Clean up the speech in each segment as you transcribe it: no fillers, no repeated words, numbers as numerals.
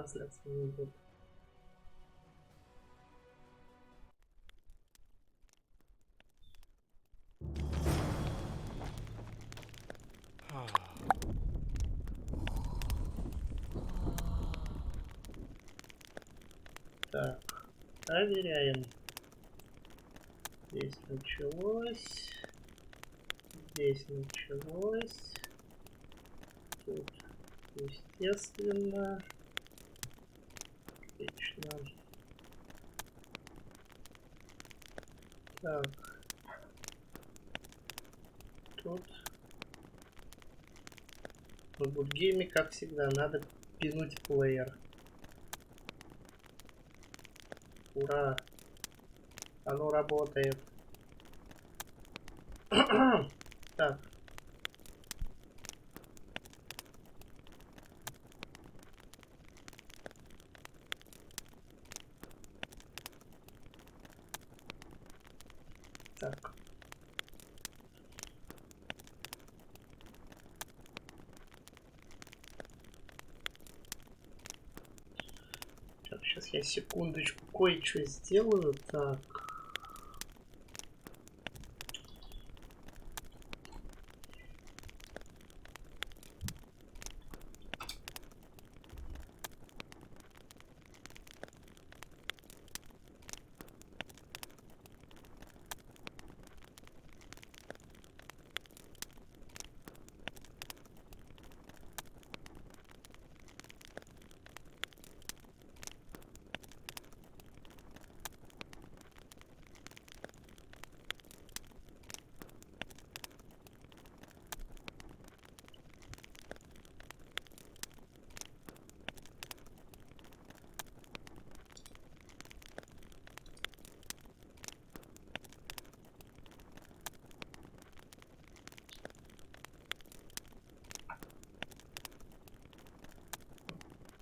трансляции не будет. Так, проверяем. Здесь началось. Здесь началось. Тут, естественно. Отлично. Так. Тут. В будгейме, как всегда, надо пинуть плеер. Ура! Оно работает. Так. Так. Так, сейчас я секундочку кое-что сделаю. Так.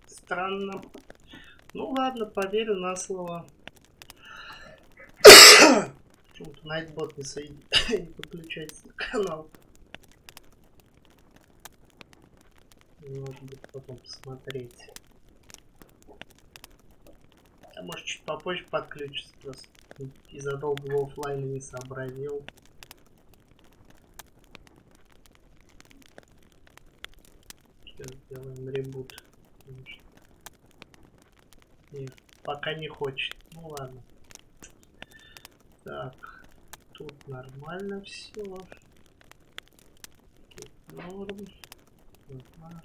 Странно. Ну ладно, поверю на слово. Почему-то Найтбот не подключается на канал. Может быть, потом посмотреть. А может, чуть попозже подключится, просто из-за долгого оффлайна не сообразил. Сейчас сделаем ребут. Нет, пока не хочет. Ну ладно. Так, тут нормально все. Тут норм. Ага.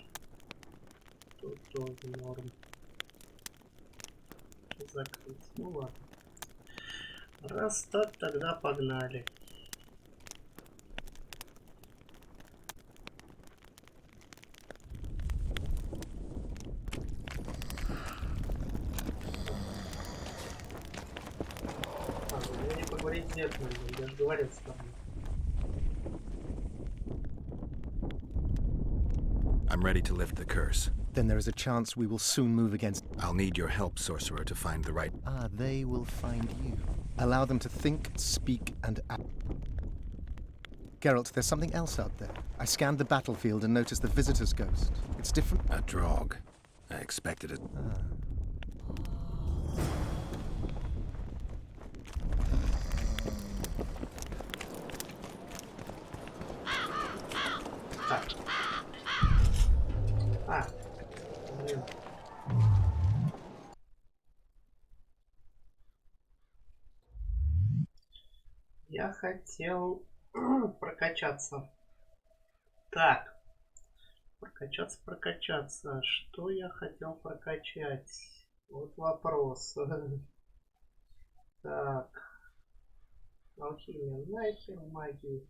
Тут тоже норм. Закрыть. Ну ладно. Раз так, тогда погнали. Мне не поговорить нет, я же говорил с тобой. I'm ready to lift the curse. Then there is a chance we will soon move against... I'll need your help, sorcerer, to find the right... Ah, they will find you. Allow them to think, speak, and act. Geralt, there's something else out there. I scanned the battlefield and noticed the visitor's ghost. It's different... A drog. I expected it. Блин. Я хотел прокачаться. Так. Прокачаться. Что я хотел прокачать? Вот вопрос. Так. Алхимия нахер, магию.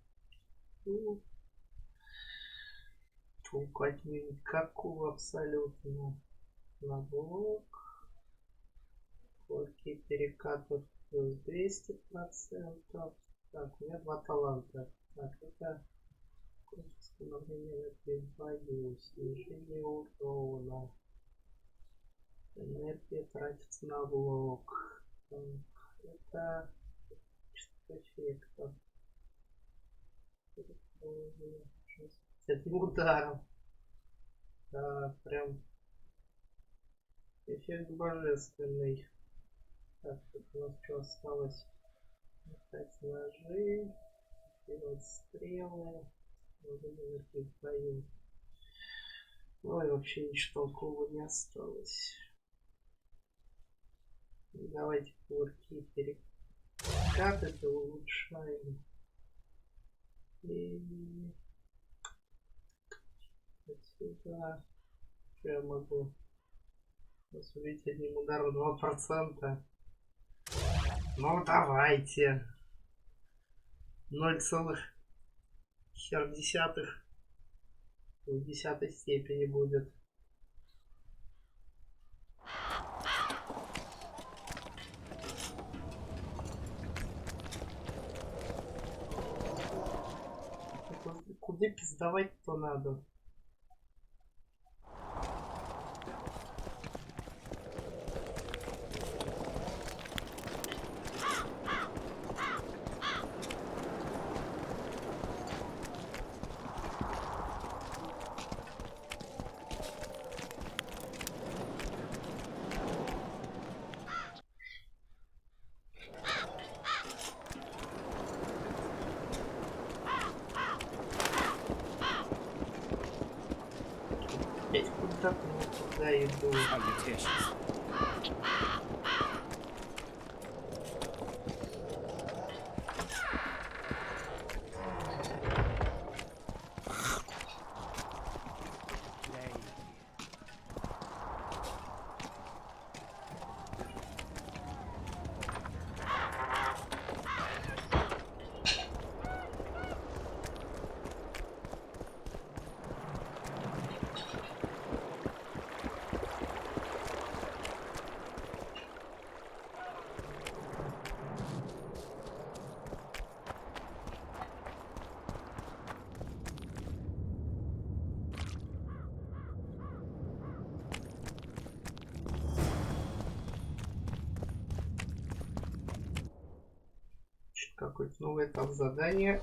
Толку от нее никакого абсолютно. На блок. Сколько перекатов плюс 200%. Так, у меня 2 таланта. Так, это восстановление энергии в бою, снижение урона. Энергия тратится на блок. Так, это эффектов. С одним ударом. Да, прям Эффект божественный. Так, тут у нас что осталось? Метать ножи, делать стрелы, в бою. Ой, вообще ничего толкового не осталось. Давайте кувырки перекаты улучшаем. И отсюда что я могу? Усилить одним ударом 2%. Ну давайте. 0,1 в 10 степени будет. Куда пиздовать-то надо? Куда-то не туда иду. Какой-то новый этап задания.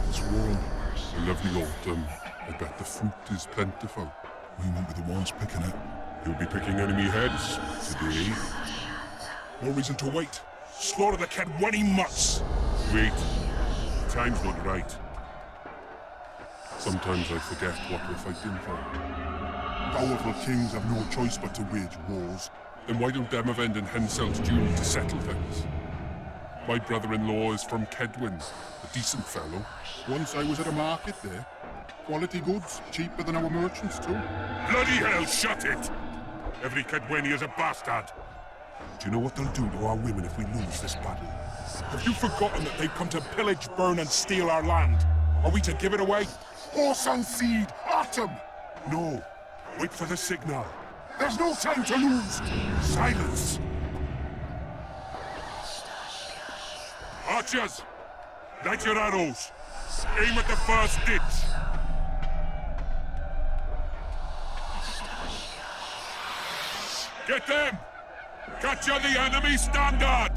It's warm, a lovely autumn. I bet the fruit is plentiful. We won't be the ones picking it. You'll be picking enemy heads today. No reason to wait. Slaughter the kid when he must. Wait. Time's not right. Sometimes I forget what we're fighting for. Powerful kings have no choice but to wage wars. Then why don't them avenge in Hensel's due to settle things? My brother-in-law is from Kedwin, a decent fellow. Once I was at a market there. Quality goods, cheaper than our merchants too. Bloody hell, shut it! Every Kedwini is a bastard. Do you know what they'll do to our women if we lose this battle? Have you forgotten that they've come to pillage, burn and steal our land? Are we to give it away? Horse and seed, autumn! No, wait for the signal. There's no time to lose! Silence! Archers! Light your arrows! Aim at the first ditch! Get them! Capture the enemy standard!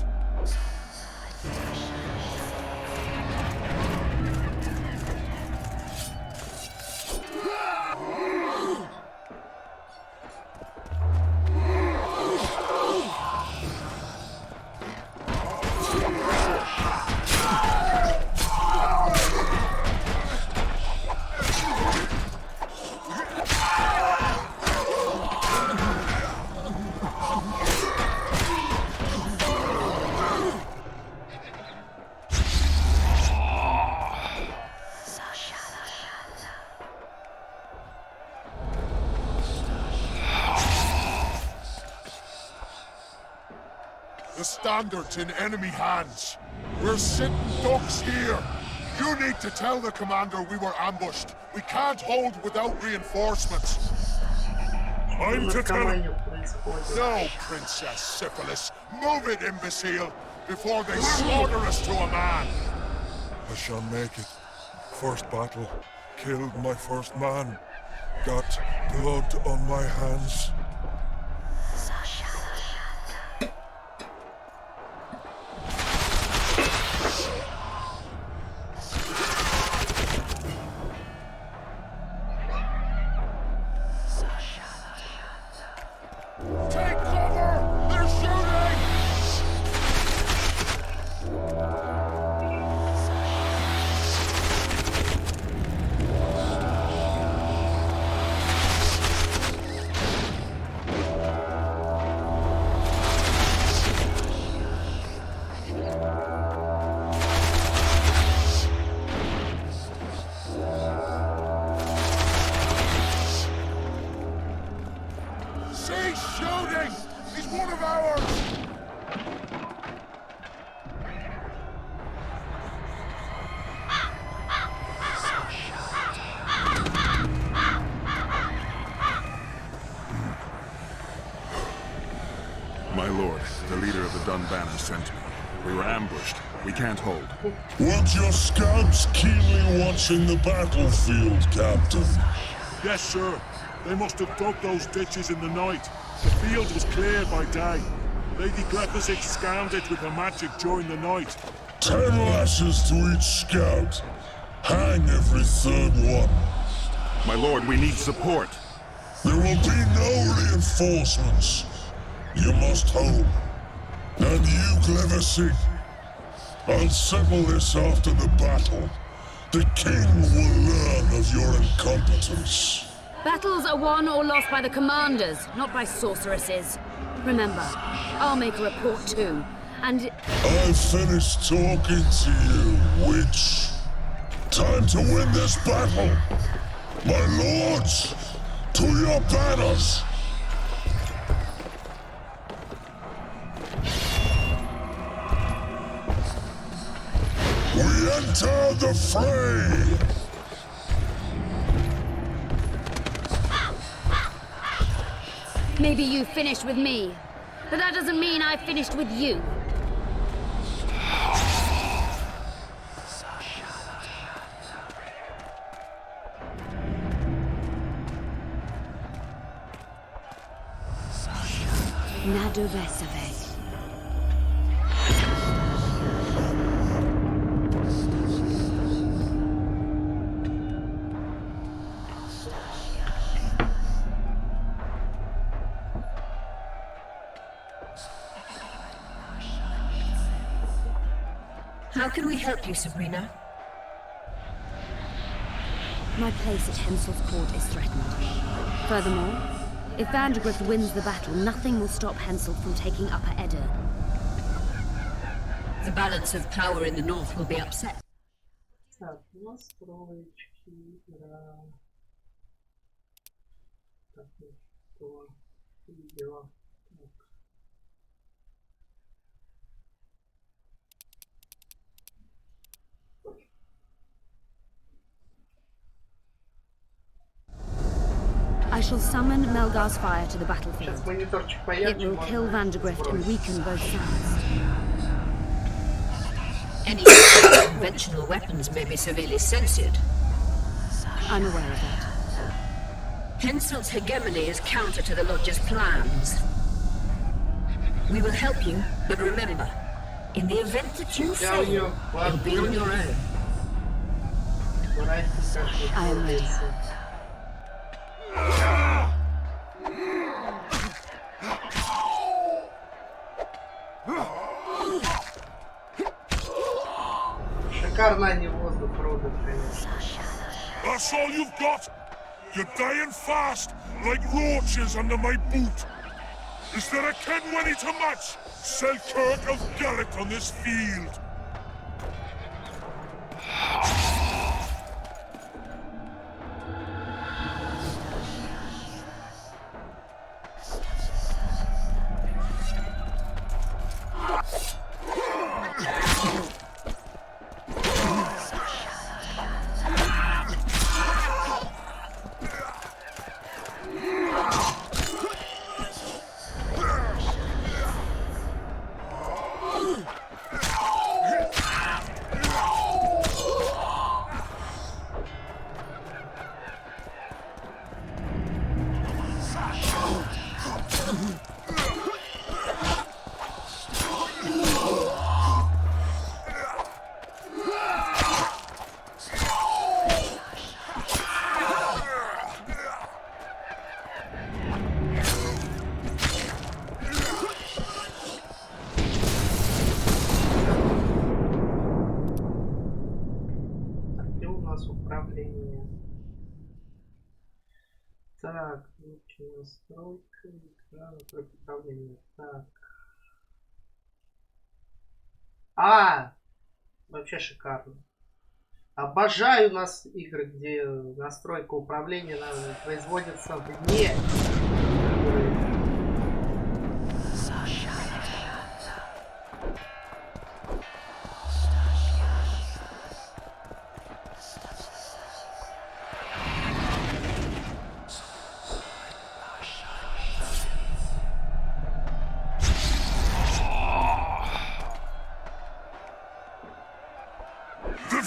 The standard's in enemy hands. We're sitting ducks here. You need to tell the commander we were ambushed. We can't hold without reinforcements. I'm to tell him. No, Princess Syphilis. Move it, imbecile, before they slaughter us to a man. I shall make it. First battle. Killed my first man. Got blood on my hands. banner sent me. We were ambushed. We can't hold. Weren't your scouts keenly watching the battlefield, Captain? Yes, sir. They must have dug those ditches in the night. The field was cleared by day. Lady Glepisic scanned it with her magic during the night. 10 lashes to each scout. Hang every third one. My lord, we need support. There will be no reinforcements. You must hold. And you, Glepisic, I'll settle this after the battle. The king will learn of your incompetence. Battles are won or lost by the commanders, not by sorceresses. Remember, I'll make a report too, and... I've finished talking to you, witch. Time to win this battle. My lords, to your banners. We enter the fray. Maybe you finished with me, but that doesn't mean I finished with you. Nadovesave. How can we help you, Sabrina? My place at Hensel's court is threatened. Furthermore, if Vandergrift wins the battle, nothing will stop Hensel from taking Upper Edda. The balance of power in the north will be upset. Так, настроечки, игра. Так, ну что, видео. Так. I shall summon Melgar's fire to the battlefield. Сейчас мониторчик It поярче. will kill Vandergrift and weaken both sides. Any conventional weapons may be severely censored. I'm aware of that. Hensel's hegemony is counter to the Lodge's plans. We will help you, but remember, in the event that you fail, you'll be on your own. I am ready. Шикарно они воздух рубят, конечно. That's all you've got? You're dying fast, like roaches under my boot. Is there a Kenwenny to match Selkirk of Garrett on this field? Управление. Так, настройка, экран, управление. Так. Вообще шикарно. Обожаю у нас игры, где настройка управления производится вне.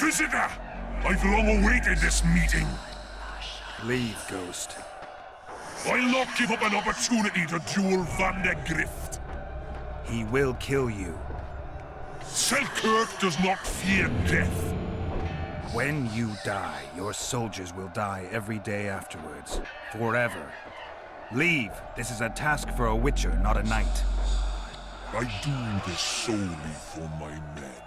visitor! I've long awaited this meeting. Leave, Ghost. I'll not give up an opportunity to duel Van der Grift. He will kill you. Selkirk does not fear death. When you die, your soldiers will die every day afterwards. Forever. Leave. This is a task for a witcher, not a knight. I do this solely for my men.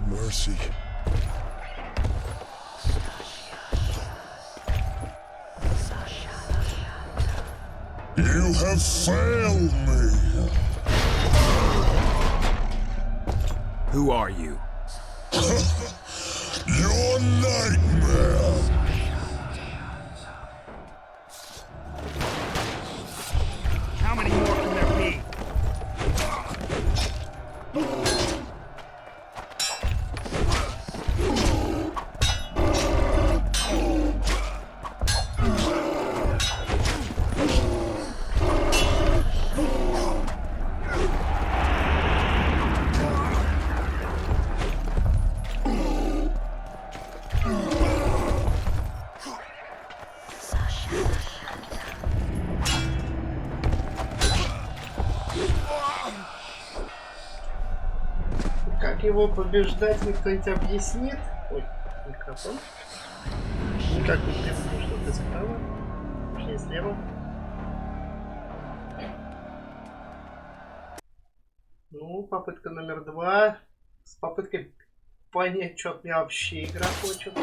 Mercy. You have failed me. Who are you? Your nightmare. How many more can there be? Как его побеждать, мне кто-нибудь объяснит? Ой, микрофон. Никак не понимаю, что ты справа. Точнее, слева. Ну, попытка номер 2. С попыткой понять, что от меня вообще игра хочет.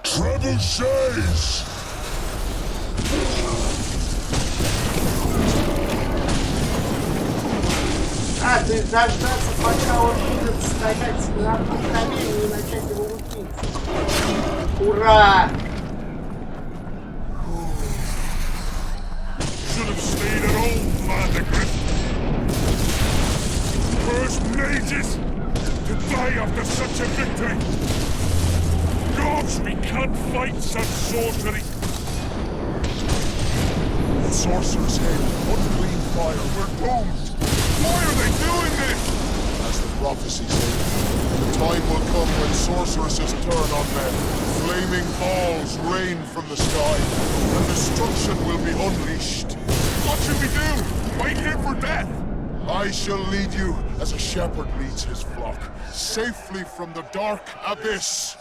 Treble chase! А, то есть дождаться, пока он будет стоять на одном колене и начать его лупить. Ура! Should have stayed at home, Van der Grift. First mages to die after such a victory. Gods, we can't fight such sorcery. Sorcerer's head, unclean fire, we're doomed. Why are they doing this? As the prophecy said, the time will come when sorceresses turn on men. Flaming balls rain from the sky, and destruction will be unleashed. What should we do? Wait here for death? I shall lead you as a shepherd leads his flock, safely from the dark abyss.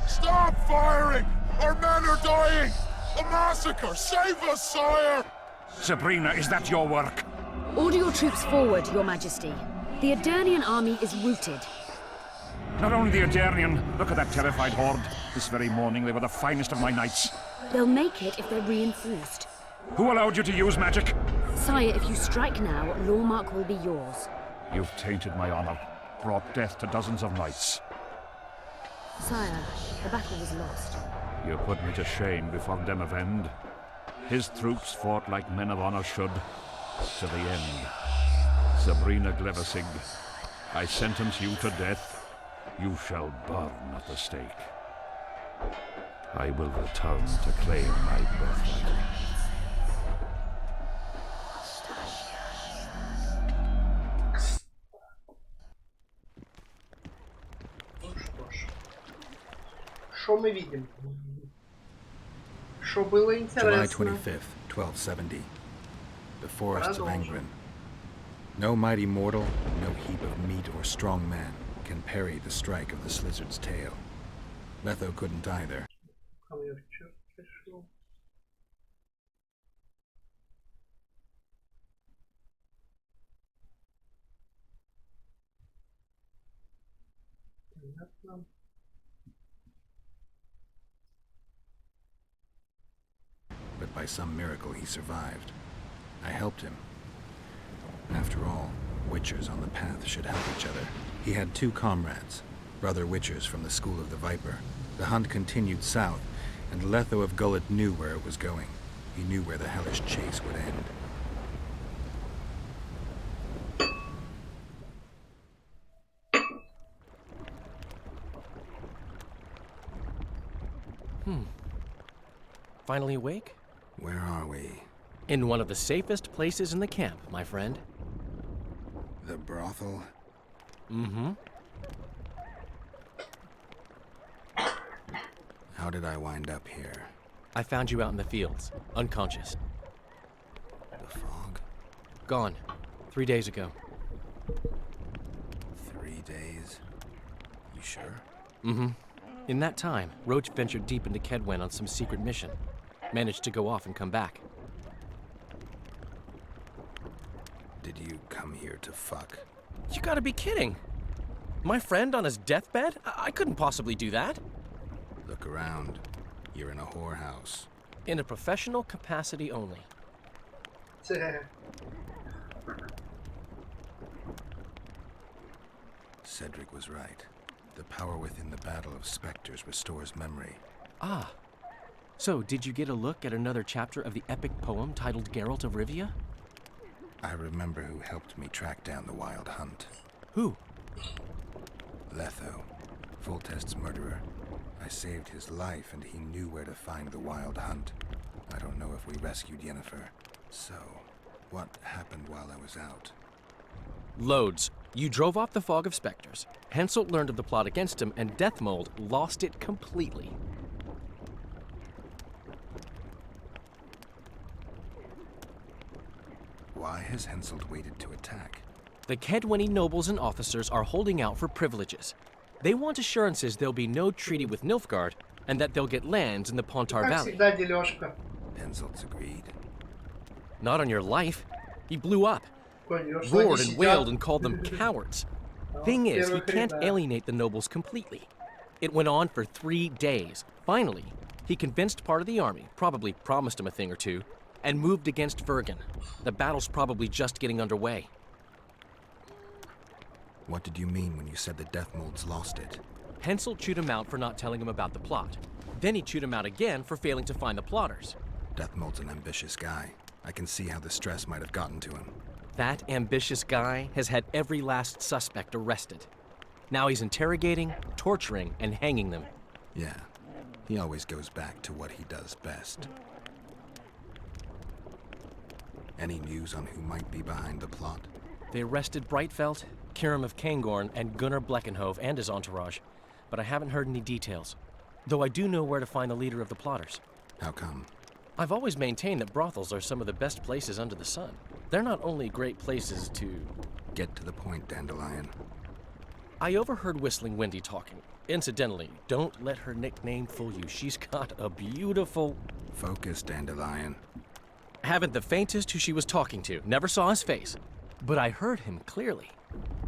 Stop firing! Our men are dying! A massacre! Save us, sire! Sabrina, is that your work? Order your troops forward, Your Majesty. The Adernian army is routed. Not only the Adernian, look at that terrified horde. This very morning they were the finest of my knights. They'll make it if they're reinforced. Who allowed you to use magic? Sire, if you strike now, Lawmark will be yours. You've tainted my honor, brought death to dozens of knights. Sire, the battle was lost. You put me to shame before Demavend. His troops fought like men of honor should, to the end. Sabrina Gleversig, I sentence you to death. You shall burn at the stake. I will return to claim my birthright. Что мы видим? Что было July интересно? 25th, 1270. The forests of Angren. No mighty mortal, no heap of meat or strong man can parry the strike of the Slizzard's tail. Letho couldn't either. But by some miracle he survived. I helped him. After all, Witchers on the path should help each other. He had two comrades, brother Witchers from the School of the Viper. The hunt continued south, and Letho of Gullet knew where it was going. He knew where the hellish chase would end. Finally awake? Where are we? In one of the safest places in the camp, my friend. The brothel? Mm-hmm. How did I wind up here? I found you out in the fields, unconscious. The fog? Gone. 3 days ago. 3 days? You sure? Mm-hmm. In that time, Roach ventured deep into Kedwen on some secret mission. Managed to go off and come back. Did you come here to fuck? You gotta be kidding! My friend on his deathbed? I couldn't possibly do that. Look around. You're in a whorehouse. In a professional capacity only. Cedric was right. The power within the Battle of Spectres restores memory. Ah. So, did you get a look at another chapter of the epic poem titled Geralt of Rivia? I remember who helped me track down the Wild Hunt. Who? Letho, Foltest's murderer. I saved his life and he knew where to find the Wild Hunt. I don't know if we rescued Yennefer. So, what happened while I was out? Loads. You drove off the Fog of Spectres. Henselt learned of the plot against him, and Deathmold lost it completely. Why has Henselt waited to attack? The Kedweni nobles and officers are holding out for privileges. They want assurances there'll be no treaty with Nilfgaard, and that they'll get lands in the Pontar Valley. Henselt's agreed. Not on your life. He blew up. Roared and wailed and called them cowards. Thing is, he can't alienate the nobles completely. It went on for 3 days. Finally, he convinced part of the army, probably promised him a thing or two, and moved against Vergen. The battle's probably just getting underway. What did you mean when you said the Deathmold's lost it? Henselt chewed him out for not telling him about the plot. Then he chewed him out again for failing to find the plotters. Deathmold's an ambitious guy. I can see how the stress might have gotten to him. That ambitious guy has had every last suspect arrested. Now he's interrogating, torturing, and hanging them. Yeah, he always goes back to what he does best. Any news on who might be behind the plot? They arrested Breitfeld, Kirim of Cairngorm, and Gunnar Bleckenhove and his entourage, but I haven't heard any details. Though I do know where to find the leader of the plotters. How come? I've always maintained that brothels are some of the best places under the sun. They're not only great places to... Get to the point, Dandelion. I overheard Whistling Wendy talking. Incidentally, don't let her nickname fool you. She's got a beautiful... Focus, Dandelion. Haven't the faintest who she was talking to. Never saw his face. But I heard him clearly.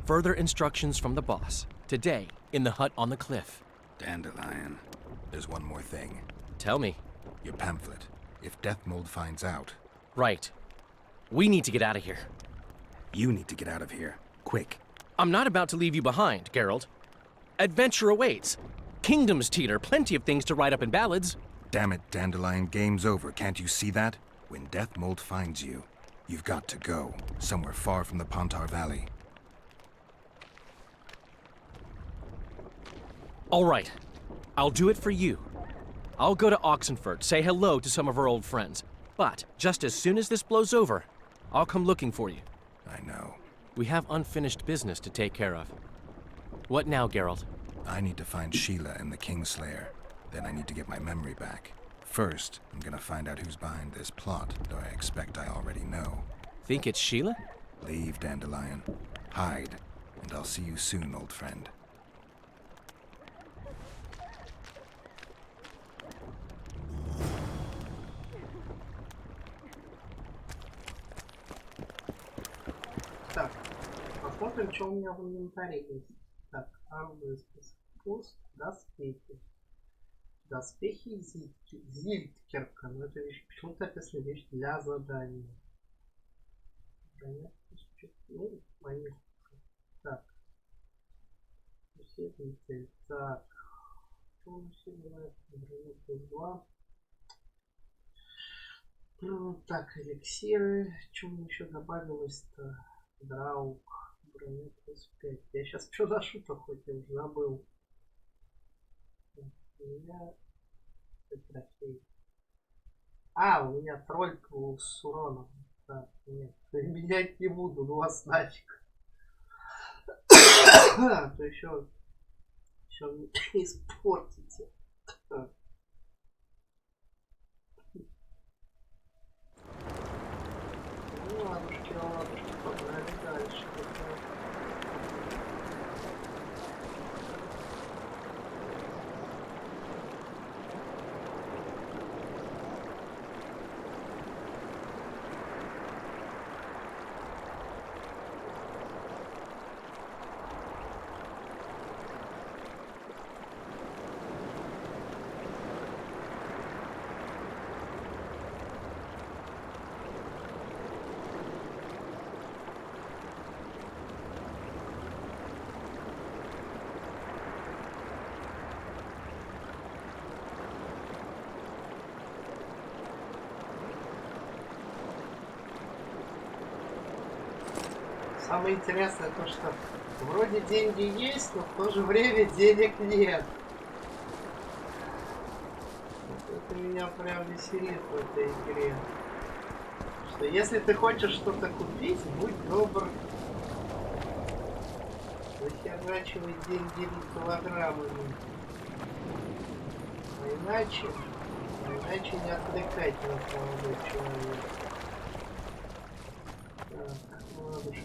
Further instructions from the boss. Today, in the hut on the cliff. Dandelion, there's one more thing. Tell me. Your pamphlet. If Deathmold finds out... Right. We need to get out of here. You need to get out of here. Quick. I'm not about to leave you behind, Geralt. Adventure awaits. Kingdoms teeter, plenty of things to write up in ballads. Damn it, Dandelion, game's over. Can't you see that? When Death Mold finds you, you've got to go. Somewhere far from the Pontar Valley. All right. I'll do it for you. I'll go to Oxenford, say hello to some of our old friends. But just as soon as this blows over, I'll come looking for you. I know. We have unfinished business to take care of. What now, Geralt? I need to find Sheila and the Kingslayer. Then I need to get my memory back. First, I'm gonna find out who's behind this plot, though I expect I already know. Think it's Sheila? Leave, Dandelion. Hide, and I'll see you soon, old friend. Так, посмотрим, что у меня в инвентаре есть. Так, оружие, спуск, доспехи. Доспехи Зильдкерка. Но это вещь, почему-то описана вещь для задания. Ну, мои. Так. Усилитель. Так. Что он усиливает? Броню 2. Так, эликсиры. Что мне еще добавилось-то? Драук. Броня плюс 5. Я сейчас что ношу-то хоть, я уже забыл. У меня... Трофей. А, у меня тройка с уроном. Так, нет. Менять не буду, ну вас нафиг. А то еще испортите. Ну ладушки, погнали дальше. Самое интересное то, что вроде деньги есть, но в то же время денег нет. Это меня прям веселит в этой игре. Что если ты хочешь что-то купить, будь добр, захерачивай деньги килограммами. А иначе не отвлекайте нас, молодой человек. Так, ладушки.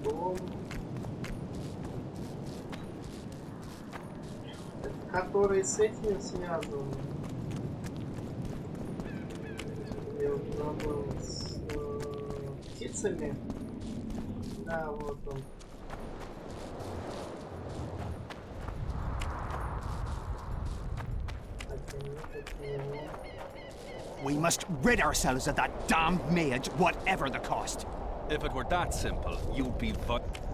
Дом. Который с этим связан. Я уже забыл. С птицами. Да, вот он. We must rid ourselves of that damned mage, whatever the cost. If it were that simple, you'd be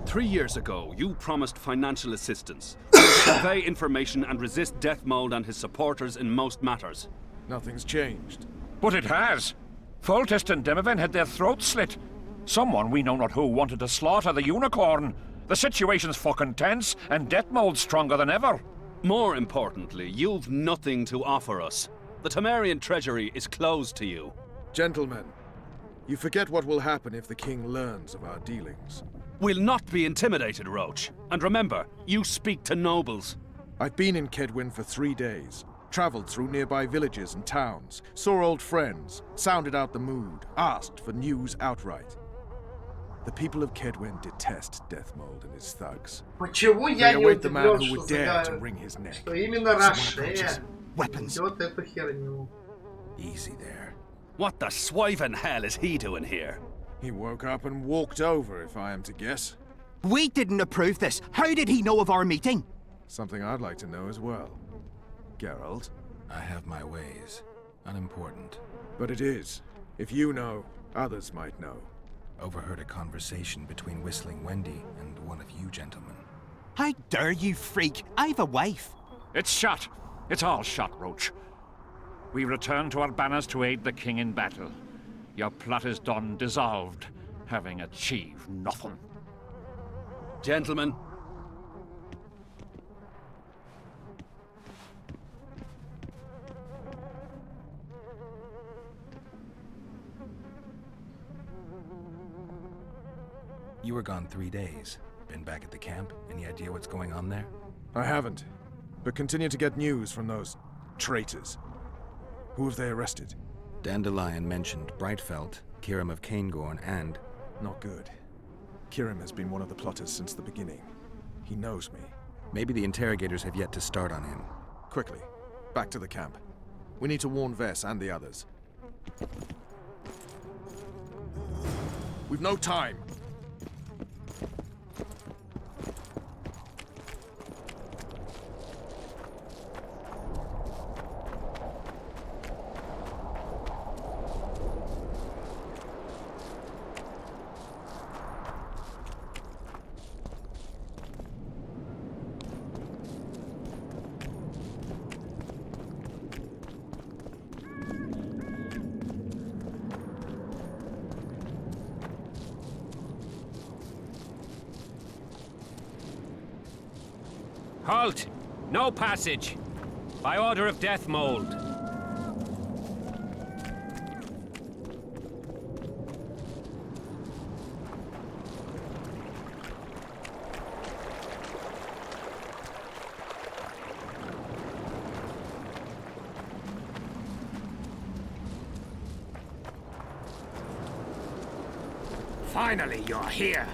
3 years ago, you promised financial assistance. Convey information and resist Death Mold and his supporters in most matters. Nothing's changed. But it has. Foltest and Demoven had their throats slit. Someone, we know not who, wanted to slaughter the unicorn. The situation's fucking tense, and Death Mold's stronger than ever. More importantly, you've nothing to offer us. The Temerian treasury is closed to you. Gentlemen, you forget what will happen if the king learns of our dealings. We'll not be intimidated, Roach. And remember, you speak to nobles. I've been in Kedwin for 3 days. Traveled through nearby villages and towns, saw old friends, sounded out the mood, asked for news outright. The people of Kedwin detest Death Mold and his thugs. Почему я не удивлен, что именно Роше идет эту херню? Easy there. What the swiven hell is he doing here? He woke up and walked over, if I am to guess. We didn't approve this. How did he know of our meeting? Something I'd like to know as well. Geralt? I have my ways. Unimportant. But it is. If you know, others might know. Overheard a conversation between Whistling Wendy and one of you gentlemen. How dare you, freak? I've a wife. It's shot. It's all shot, Roach. We return to our banners to aid the king in battle. Your plot is done, dissolved, having achieved nothing. Gentlemen. You were gone 3 days. Been back at the camp? Any idea what's going on there? I haven't, but continue to get news from those traitors. Who have they arrested? Dandelion mentioned Brightfelt, Kirim of Caingorn, and... Not good. Kirim has been one of the plotters since the beginning. He knows me. Maybe the interrogators have yet to start on him. Quickly, back to the camp. We need to warn Vess and the others. We've no time! Halt! No passage! By order of Death Mold. Finally, you're here.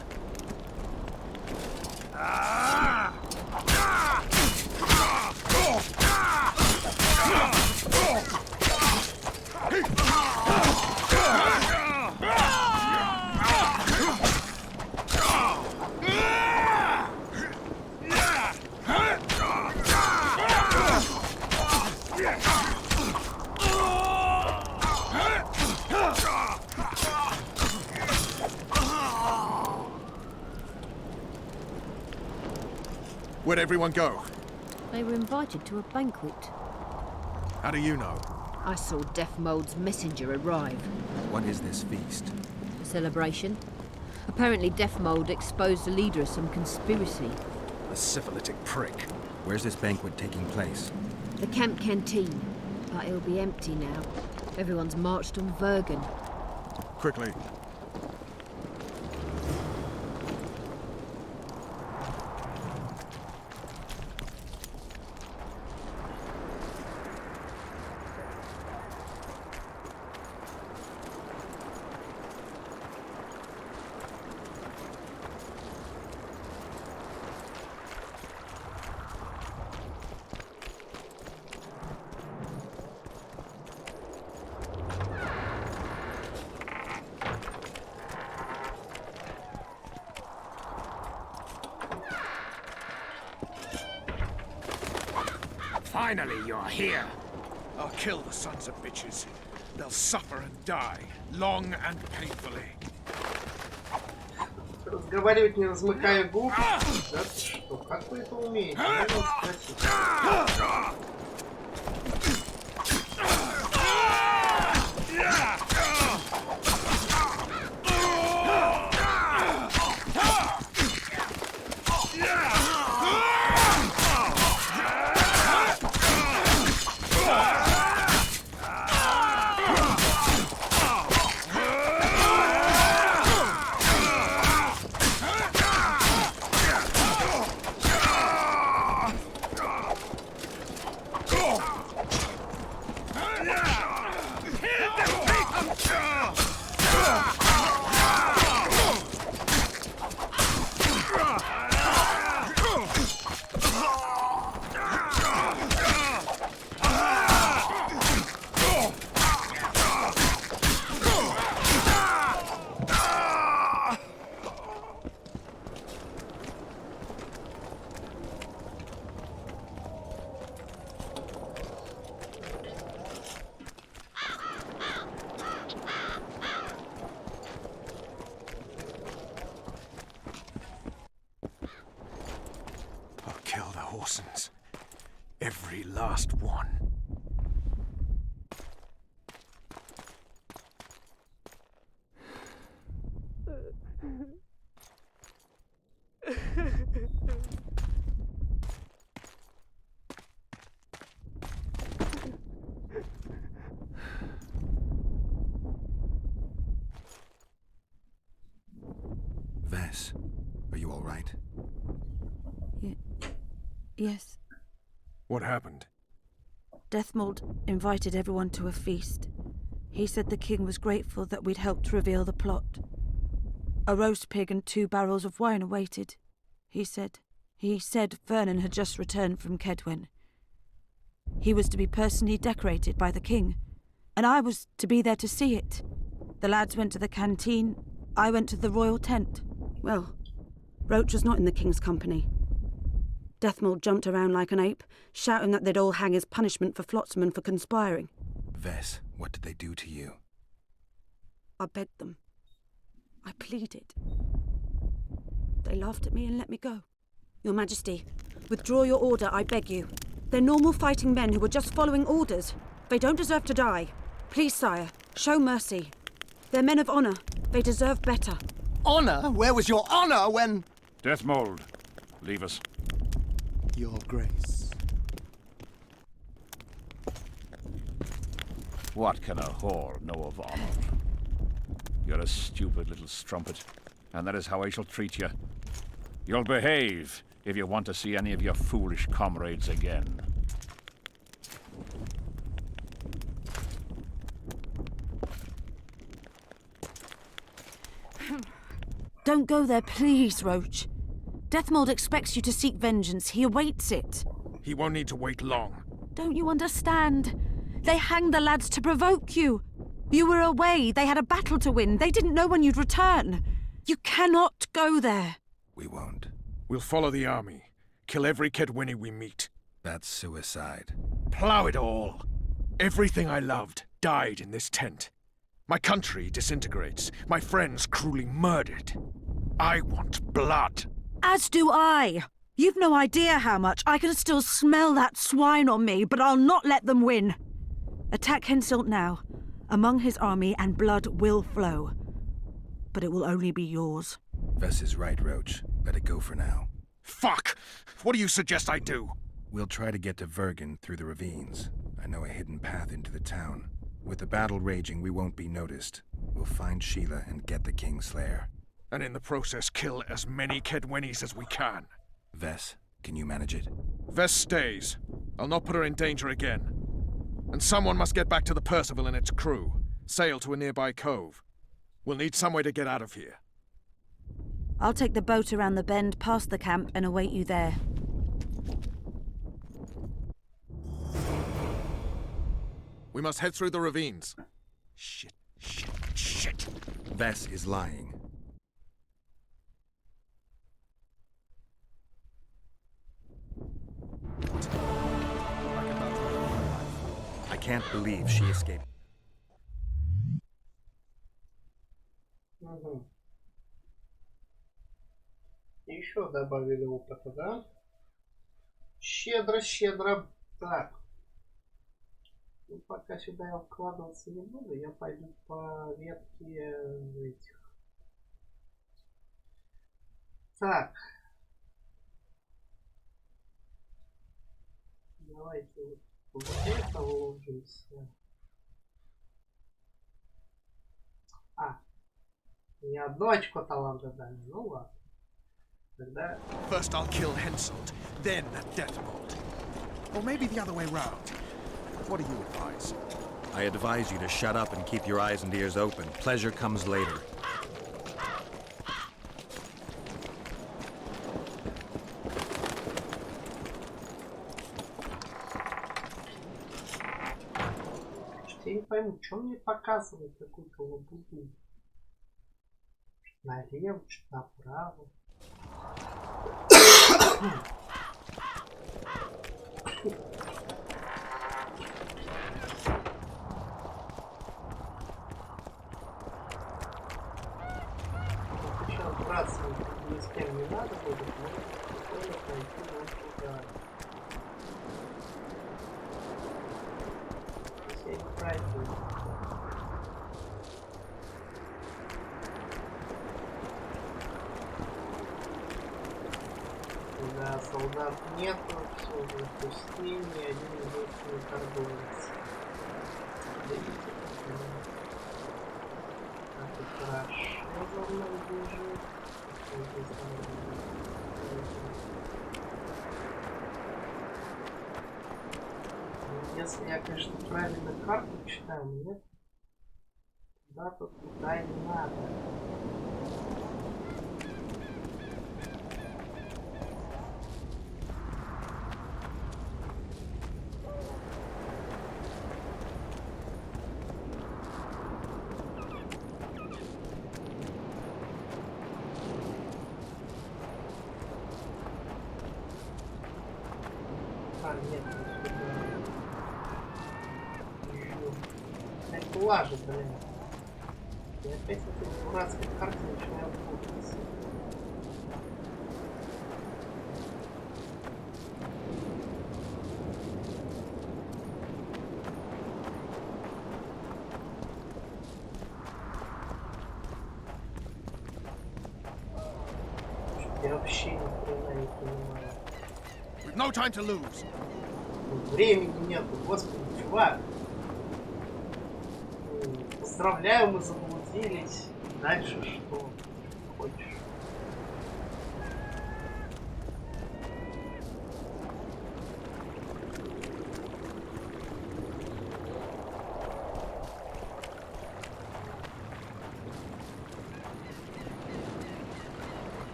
Where'd everyone go? They were invited to a banquet. How do you know? I saw Death Mold's messenger arrive. What is this feast? A celebration. Apparently Death Mold exposed the leader of some conspiracy. The syphilitic prick. Where's this banquet taking place? The camp canteen. But it'll be empty now. Everyone's marched on Vergen. Quickly. Finally, you're here. I'll kill the sons of bitches. They'll suffer and die, long and painfully. Разговаривать не размыкая губ. Да ты что, как вы это умеете? Horsens. Every last one. Vess, are you all right? Yes. What happened? Deathmold invited everyone to a feast. He said the king was grateful that we'd helped reveal the plot. A roast pig and 2 barrels of wine awaited, he said. He said Vernon had just returned from Kedwen. He was to be personally decorated by the king, and I was to be there to see it. The lads went to the canteen, I went to the royal tent. Well, Roach was not in the king's company. Deathmold jumped around like an ape, shouting that they'd all hang as punishment for Flotsam for conspiring. Vess, what did they do to you? I begged them. I pleaded. They laughed at me and let me go. Your Majesty, withdraw your order, I beg you. They're normal fighting men who were just following orders. They don't deserve to die. Please, sire, show mercy. They're men of honor. They deserve better. Honor? Where was your honor when... Deathmold, leave us. Your Grace. What can a whore know of honor? You're a stupid little strumpet, and that is how I shall treat you. You'll behave if you want to see any of your foolish comrades again. Don't go there, please, Roach. Deathmold expects you to seek vengeance. He awaits it. He won't need to wait long. Don't you understand? They hanged the lads to provoke you. You were away. They had a battle to win. They didn't know when you'd return. You cannot go there. We won't. We'll follow the army. Kill every Kedwini we meet. That's suicide. Plough it all. Everything I loved died in this tent. My country disintegrates. My friends cruelly murdered. I want blood. As do I. You've no idea how much. I can still smell that swine on me, but I'll not let them win. Attack Henselt now. Among his army, and blood will flow. But it will only be yours. Vess is right, Roach. Let it go for now. Fuck! What do you suggest I do? We'll try to get to Vergen through the ravines. I know a hidden path into the town. With the battle raging, we won't be noticed. We'll find Sheila and get the Kingslayer. And in the process, kill as many Kedwenis as we can. Vess, can you manage it? Vess stays. I'll not put her in danger again. And someone must get back to the Percival and its crew. Sail to a nearby cove. We'll need some way to get out of here. I'll take the boat around the bend past the camp and await you there. We must head through the ravines. Shit. Vess is lying. I can't believe she escaped. Угу. Еще добавили опыта, да? Щедро. Так. Ну, пока сюда я вкладываться не буду, я пойду по ветке этих. Так. Давайте вот это уложимся. Не одно очко таланта дали, ну ладно. Тогда... First I'll kill Henselt, then Deathmold. Or maybe the other way round. What do you advise? I advise you to shut up and keep your eyes and ears open. Pleasure comes later. Я не пойму, что мне показывает какую-то лабуду. Налево, что направо. Сейчас драться ни с кем не надо будет, но пойти вот туда. Здесь я не пройду. Да, солдат нету, все запустение, один единственный торговец. Так, это хорошо за мной бежит. Если я, конечно, правильно карту читаю, нет? Да, тут туда не надо. Нет, это лажа, блин. Я опять на этой дурацкой карте начинаю путаться. Я вообще ни хрена не понимаю. No time to lose. Времени нету, господи, чувак. Поздравляю, мы заблудились. Дальше что? Хочешь?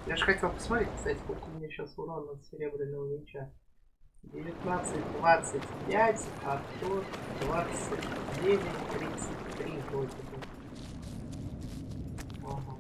Я же хотел посмотреть, кстати, сколько у меня сейчас урона от серебряного меча. 19-25, а то 29-33 вроде бы. Ага.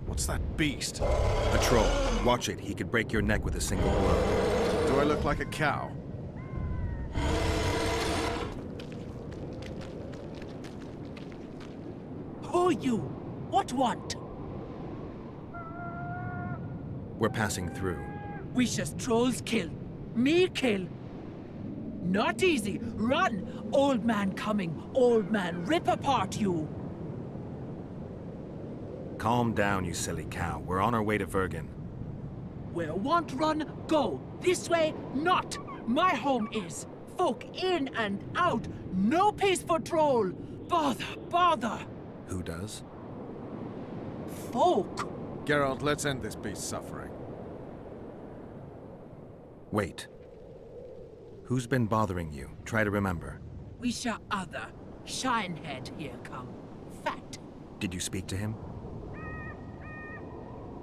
What's that beast? A troll. Watch it. He could break your neck with a single blow. Do I look like a cow? Who you? What want? We're passing through. Wishes trolls kill. Me kill. Not easy. Run! Old man coming. Old man rip apart you. Calm down, you silly cow. We're on our way to Vergen. Where want run, go. This way, not. My home is. Folk in and out. No peace for troll. Bother, bother. Who does? Folk. Geralt, let's end this beast's suffering. Wait. Who's been bothering you? Try to remember. Wisha other. Shinehead here come. Fat. Did you speak to him?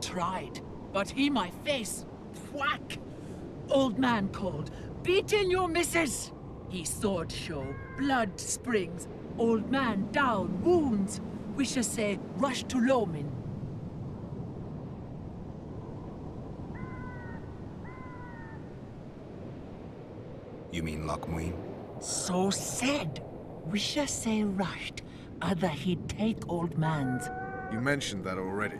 Tried, but he my face. Whack. Old man called. Beat in your missus. He sword show. Blood springs. Old man down. Wounds. Wisha say rush to Lomin. You mean Lochmuin? So said. Wisha say rushed. Other he'd take old man's. You mentioned that already.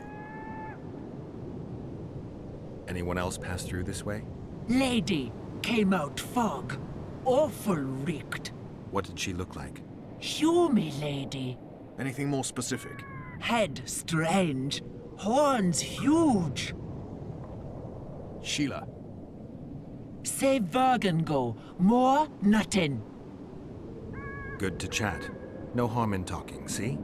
Anyone else pass through this way? Lady came out fog. Awful reeked. What did she look like? Show me, lady. Anything more specific? Head strange. Horns huge. Sheila. Say Vergen go. More nothing. Good to chat. No harm in talking, see?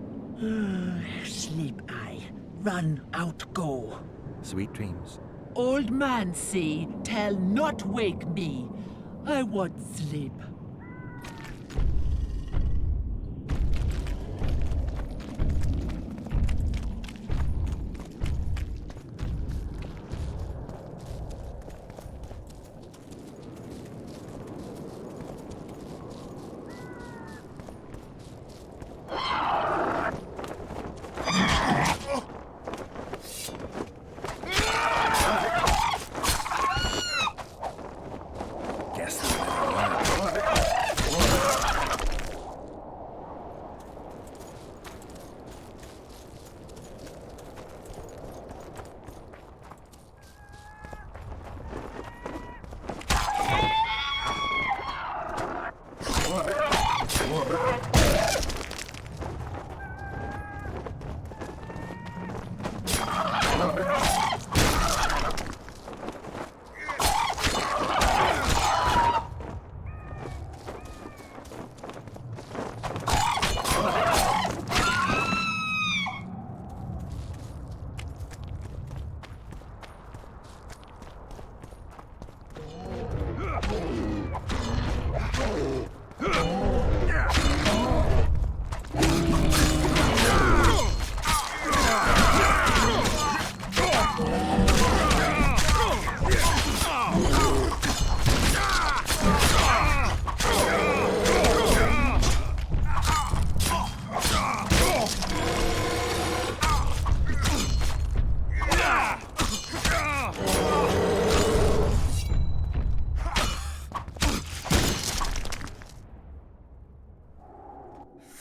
Sleep I. Run out go. Sweet dreams. Old man say, tell not wake me. I want sleep.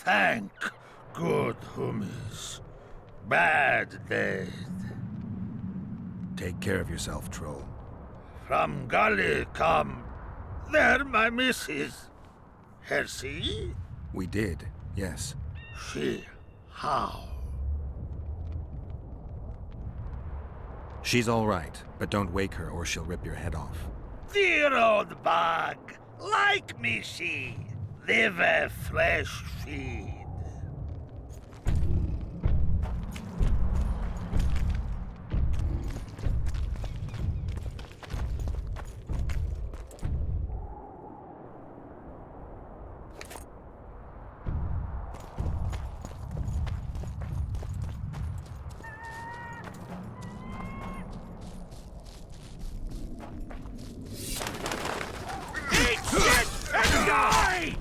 Thank good homies. Bad dead. Take care of yourself, troll. From gully come. There my missus. Her see? We did, yes. She how? She's all right, but don't wake her or she'll rip your head off. Dear old bug. Like me she. Live a flesh feed. Eat shit and die!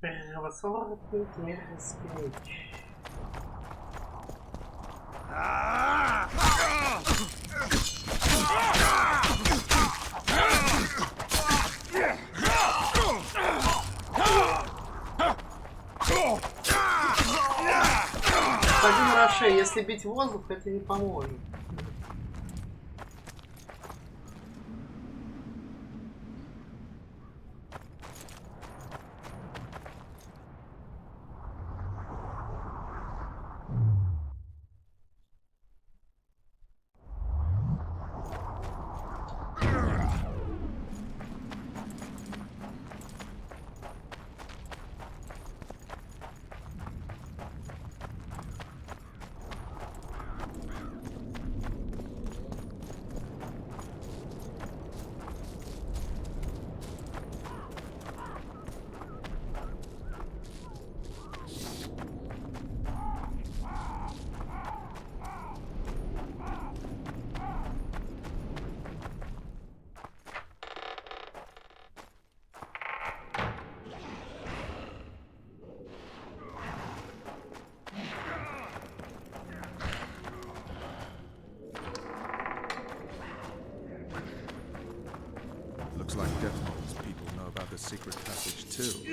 Переворот мира спич. Господин Роше, если бить воздух, это не поможет. advantage, too.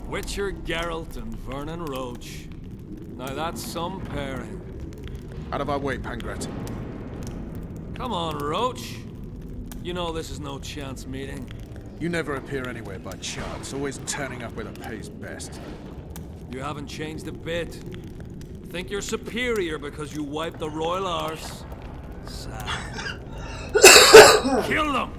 Witcher Geralt and Vernon Roach. Now that's some pairing. Out of our way, Pangret. Come on, Roach. You know this is no chance meeting. You never appear anywhere by chance, always turning up where the pay's best. You haven't changed a bit. Think you're superior because you wiped the royal arse? Sad. Kill them!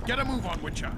Get a move on, Witcher.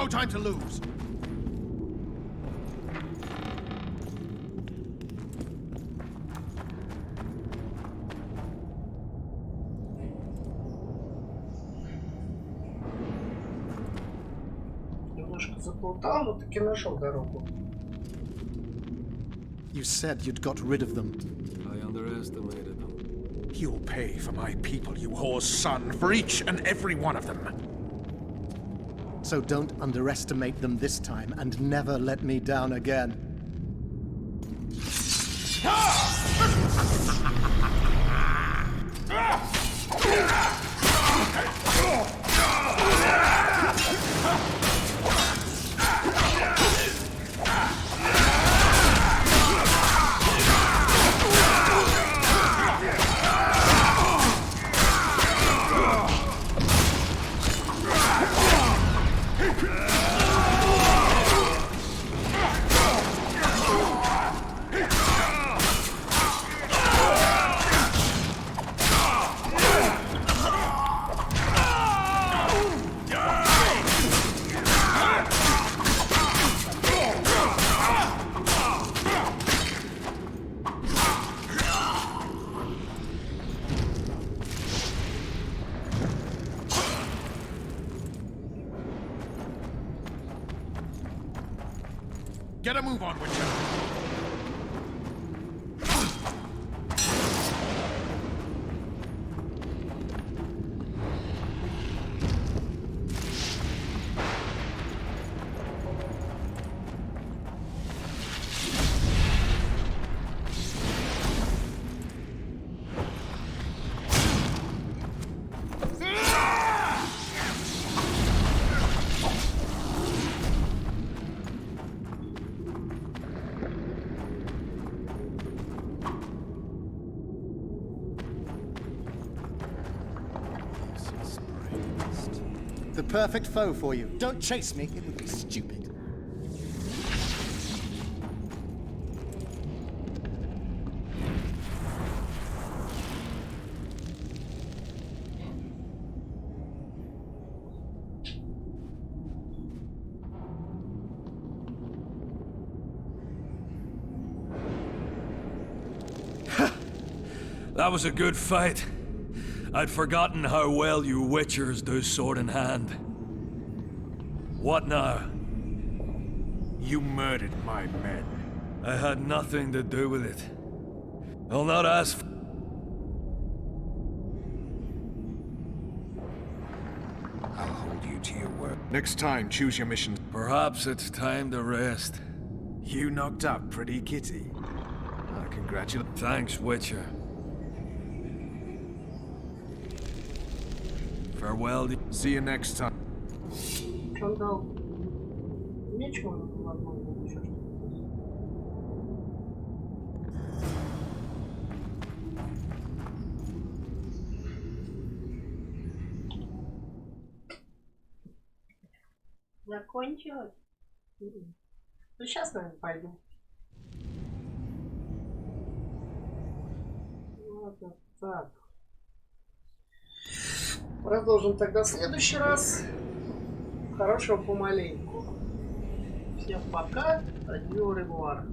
No time to lose. Немножко заплутал, но таки нашел дорогу. You said you'd got rid of them. I underestimated them. You'll pay for my people, you whore's son, for each and every one of them. So don't underestimate them this time, and never let me down again. Get a move on, Witcher. The perfect foe for you. Don't chase me, it would be stupid. That was a good fight. I'd forgotten how well you Witchers do sword in hand. What now? You murdered my men. I had nothing to do with it. I'll not ask for... I'll hold you to your word. Next time, choose your mission. Perhaps it's time to rest. You knocked up pretty kitty. Congratulations. Thanks, Witcher. Farewell. See you next time. Он дал меч, возможно, еще что-то. Закончилось? Ну, сейчас, наверное, пойду. Ладно, так. Продолжим тогда в следующий раз. Хорошего помаленьку. Всем пока. Адью, ревуар.